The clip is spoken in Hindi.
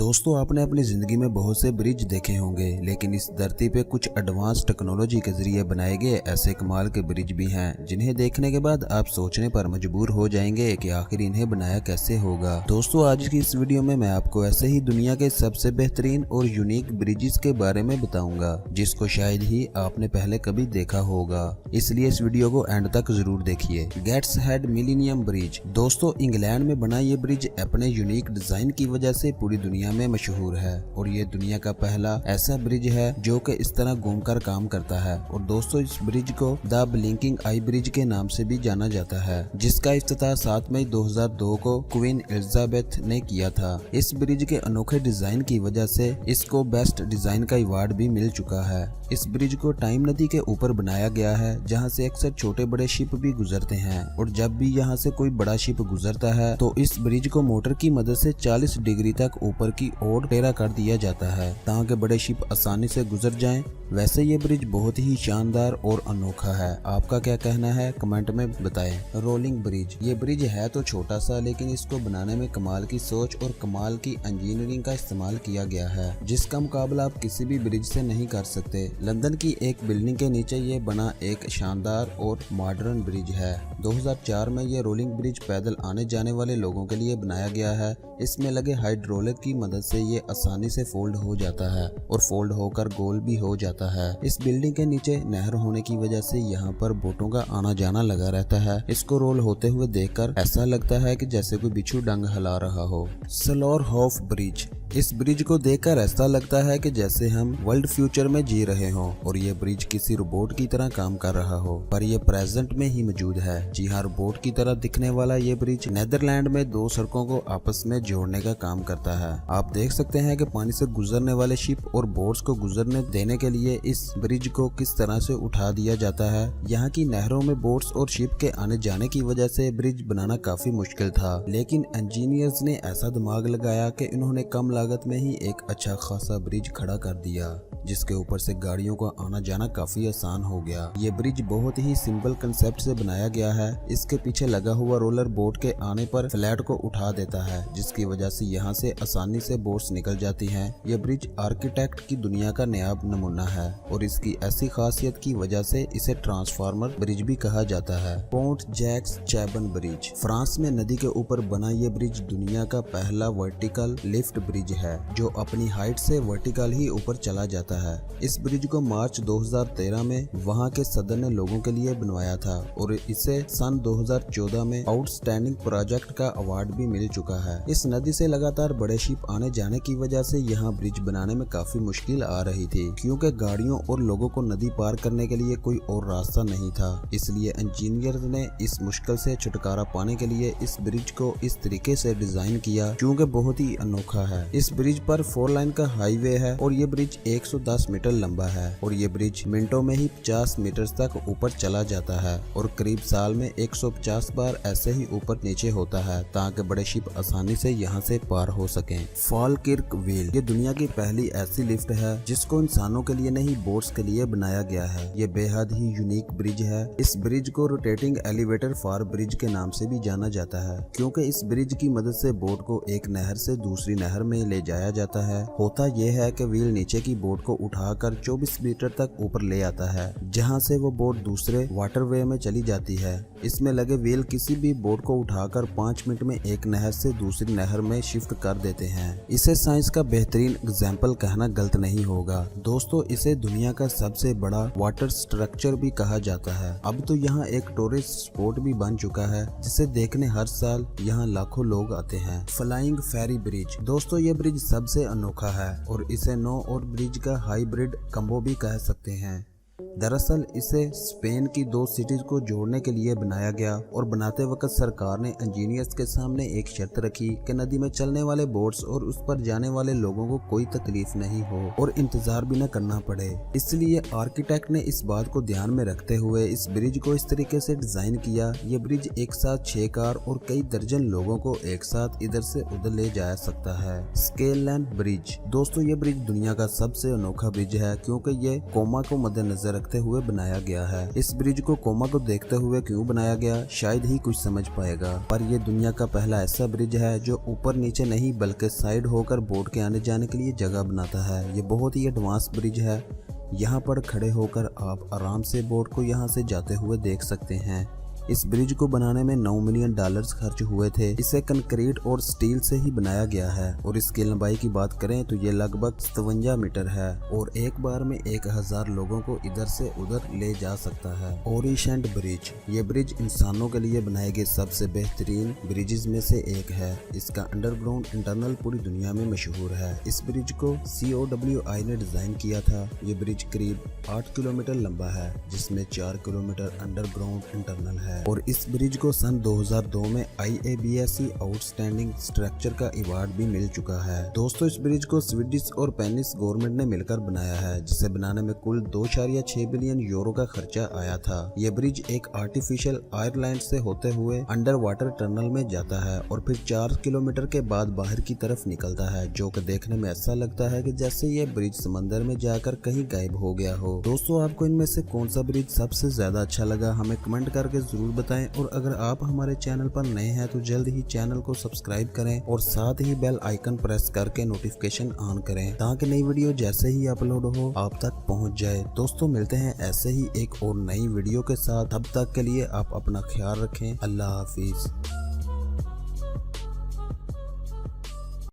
दोस्तों आपने अपनी जिंदगी में बहुत से ब्रिज देखे होंगे, लेकिन इस धरती पे कुछ एडवांस टेक्नोलॉजी के जरिए बनाए गए ऐसे कमाल के ब्रिज भी हैं जिन्हें देखने के बाद आप सोचने पर मजबूर हो जाएंगे कि आखिर इन्हें बनाया कैसे होगा। दोस्तों आज की इस वीडियो में मैं आपको ऐसे ही दुनिया के सबसे बेहतरीन और यूनिक ब्रिजेस के बारे में बताऊंगा जिसको शायद ही आपने पहले कभी देखा होगा, इसलिए इस वीडियो को एंड तक जरूर देखिए। Gateshead millennium bridge. दोस्तों इंग्लैंड में बना ये ब्रिज अपने यूनिक डिजाइन की वजह से पूरी दुनिया में मशहूर है और ये दुनिया का पहला ऐसा ब्रिज है जो कि इस तरह घूमकर काम करता है। और दोस्तों इस ब्रिज को द ब्लिंकिंग आई ब्रिज के नाम से भी जाना जाता है, जिसका इफ्तिताह 7 मई 2002 को क्वीन एलिजाबेथ ने किया था। इस ब्रिज के अनोखे डिजाइन की वजह से इसको बेस्ट डिजाइन का अवार्ड भी मिल चुका है। इस ब्रिज को टाइम नदी के ऊपर बनाया गया है जहाँ से अक्सर छोटे बड़े शिप भी गुजरते हैं, और जब भी यहाँ से कोई बड़ा शिप गुजरता है तो इस ब्रिज को मोटर की मदद से 40 डिग्री तक ऊपर की ओर टेढ़ा कर दिया जाता है ताकि बड़े शिप आसानी से गुजर जाएं। वैसे ये ब्रिज बहुत ही शानदार और अनोखा है। आपका क्या कहना है कमेंट में बताएं। Rolling bridge. ये ब्रिज है तो छोटा सा, लेकिन इसको बनाने में कमाल की सोच और कमाल की इंजीनियरिंग का इस्तेमाल किया गया है जिसका मुकाबला आप किसी भी ब्रिज से नहीं कर सकते। लंदन की एक बिल्डिंग के नीचे ये बना एक शानदार और मॉडर्न ब्रिज है। 2004 में ये रोलिंग ब्रिज पैदल आने जाने वाले लोगों के लिए बनाया गया है। इसमें लगे हाइड्रोलिक की मदद से ये आसानी से फोल्ड हो जाता है और फोल्ड होकर गोल भी हो जाता है। इस बिल्डिंग के नीचे नहर होने की वजह से यहाँ पर बोटों का आना जाना लगा रहता है। इसको रोल होते हुए देखकर ऐसा लगता है कि जैसे कोई बिच्छू डंग हिला रहा हो। Slauerhoff bridge. इस ब्रिज को देखकर ऐसा लगता है कि जैसे हम वर्ल्ड फ्यूचर में जी रहे हों और ये ब्रिज किसी रोबोट की तरह काम कर रहा हो, पर ये प्रेजेंट में ही मौजूद है। जी हाँ, रोबोट की तरह दिखने वाला ये ब्रिज नेदरलैंड में दो सड़कों को आपस में जोड़ने का काम करता है। आप देख सकते हैं कि पानी से गुजरने वाले शिप और बोट्स को गुजरने देने के लिए इस ब्रिज को किस तरह से उठा दिया जाता है। यहाँ की नहरों में बोट्स और शिप के आने जाने की वजह से ब्रिज बनाना काफी मुश्किल था, लेकिन इंजीनियर्स ने ऐसा दिमाग लगाया कि इन्होंने कम लागत में ही एक अच्छा खासा ब्रिज खड़ा कर दिया जिसके ऊपर से गाड़ियों का आना जाना काफी आसान हो गया। ये ब्रिज बहुत ही सिंपल कंसेप्ट से बनाया गया है। इसके पीछे लगा हुआ रोलर बोट के आने पर फ्लैट को उठा देता है, जिसकी वजह से यहाँ से आसानी से बोट्स निकल जाती हैं। यह ब्रिज आर्किटेक्ट की दुनिया का नायाब नमूना है और इसकी ऐसी खासियत की वजह से इसे ट्रांसफार्मर ब्रिज भी कहा जाता है। Pont Jacques Chaban bridge. France में नदी के ऊपर बना ये ब्रिज दुनिया का पहला वर्टिकल लिफ्ट ब्रिज है जो अपनी हाइट से वर्टिकल ही ऊपर चला जाता है। इस ब्रिज को मार्च 2013 में वहां के सदर ने लोगों के लिए बनवाया था और इसे सन 2014 में आउटस्टैंडिंग प्रोजेक्ट का अवार्ड भी मिल चुका है। इस नदी से लगातार बड़े शिप आने जाने की वजह से यहाँ ब्रिज बनाने में काफी मुश्किल आ रही थी, क्योंकि गाड़ियों और लोगों को नदी पार करने के लिए कोई और रास्ता नहीं था। इसलिए इंजीनियर ने इस मुश्किल से छुटकारा पाने के लिए इस ब्रिज को इस तरीके से डिजाइन किया क्योंकि बहुत ही अनोखा है। इस ब्रिज पर 4 लाइन का हाईवे है और ये ब्रिज 110 मीटर लंबा है और ये ब्रिज मिनटों में ही 50 मीटर तक ऊपर चला जाता है और करीब साल में 150 बार ऐसे ही ऊपर नीचे होता है ताकि बड़े शिप आसानी से यहाँ से पार हो सकें। फॉलकिर्क व्हील। ये दुनिया की पहली ऐसी लिफ्ट है जिसको इंसानों के लिए नहीं बोट्स के लिए बनाया गया है। ये बेहद ही यूनिक ब्रिज है। इस ब्रिज को रोटेटिंग एलिवेटर फॉर ब्रिज के नाम से भी जाना जाता है क्योंकि इस ब्रिज की मदद से बोट को एक नहर से दूसरी नहर में ले जाया जाता है। होता यह है कि व्हील नीचे की बोट को उठाकर 24 मीटर तक ऊपर ले आता है, जहां से वो बोट दूसरे वाटरवे में चली जाती है। इसमें लगे व्हील किसी भी बोट को उठाकर 5 मिनट में एक नहर से दूसरी नहर में शिफ्ट कर देते हैं। इसे साइंस का बेहतरीन एग्जाम्पल कहना गलत नहीं होगा। दोस्तों इसे दुनिया का सबसे बड़ा वाटर स्ट्रक्चर भी कहा जाता है। अब तो यहाँ एक टूरिस्ट स्पॉट भी बन चुका है जिसे देखने हर साल यहाँ लाखों लोग आते हैं। फ्लाइंग फेरी ब्रिज। दोस्तों ये ब्रिज सबसे अनोखा है और इसे नो और ब्रिज का हाइब्रिड कम्बो भी कह सकते हैं। दरअसल इसे स्पेन की 2 सिटीज को जोड़ने के लिए बनाया गया और बनाते वक्त सरकार ने इंजीनियर्स के सामने एक शर्त रखी कि नदी में चलने वाले बोट्स और उस पर जाने वाले लोगों को कोई तकलीफ नहीं हो और इंतजार भी न करना पड़े। इसलिए आर्किटेक्ट ने इस बात को ध्यान में रखते हुए इस ब्रिज को इस तरीके से डिजाइन किया। ये ब्रिज एक साथ 6 कार और कई दर्जन लोगों को एक साथ इधर से उधर ले जा सकता है। स्केललैंड ब्रिज। दोस्तों ये ब्रिज दुनिया का सबसे अनोखा ब्रिज है क्योंकि ये कोमा को मद्देनजर रखते हुए बनाया गया है। इस ब्रिज को कोमा को देखते हुए क्यों बनाया गया, शायद ही कुछ समझ पाएगा, पर ये दुनिया का पहला ऐसा ब्रिज है जो ऊपर नीचे नहीं बल्कि साइड होकर बोट के आने जाने के लिए जगह बनाता है। ये बहुत ही एडवांस ब्रिज है। यहाँ पर खड़े होकर आप आराम से बोट को यहाँ से जाते हुए देख सकते हैं। इस ब्रिज को बनाने में $9 मिलियन खर्च हुए थे। इसे कंक्रीट और स्टील से ही बनाया गया है और इसकी लंबाई की बात करें तो ये लगभग 57 मीटर है और एक बार में 1000 लोगों को इधर से उधर ले जा सकता है। ओरिएंट ब्रिज, ये ब्रिज इंसानों के लिए बनाए गए सबसे बेहतरीन ब्रिजेस में से एक है। इसका अंडरग्राउंड इंटरनल पूरी दुनिया में मशहूर है। इस ब्रिज को COWI ने डिजाइन किया था। ये ब्रिज करीब 8 किलोमीटर लंबा है, जिसमें 4 किलोमीटर अंडरग्राउंड इंटरनल है और इस ब्रिज को सन 2002 में IABSE आउटस्टैंडिंग स्ट्रक्चर का अवार्ड भी मिल चुका है। दोस्तों, इस ब्रिज को स्वीडिश और स्पेनिश गवर्नमेंट ने मिलकर बनाया है, जिसे बनाने में कुल 2.6 बिलियन यूरो का खर्चा आया था। यह ब्रिज एक आर्टिफिशियल आयरलैंड से होते हुए अंडर वाटर टनल में जाता है और फिर 4 किलोमीटर के बाद बाहर की तरफ निकलता है, जो कि देखने में ऐसा लगता है कि जैसे ये ब्रिज समंदर में जाकर कहीं गायब हो गया हो। दोस्तों, आपको इनमें से कौन सा ब्रिज सबसे ज्यादा अच्छा लगा, हमें कमेंट करके जरूर बताएं। और अगर आप हमारे चैनल पर नए हैं तो जल्द ही चैनल को सब्सक्राइब करें और साथ ही बेल आइकन प्रेस करके नोटिफिकेशन ऑन करें, ताकि नई वीडियो जैसे ही अपलोड हो आप तक पहुंच जाए। दोस्तों, मिलते हैं ऐसे ही एक और नई वीडियो के साथ। तब तक के लिए आप अपना ख्याल रखें। अल्लाह हाफिज।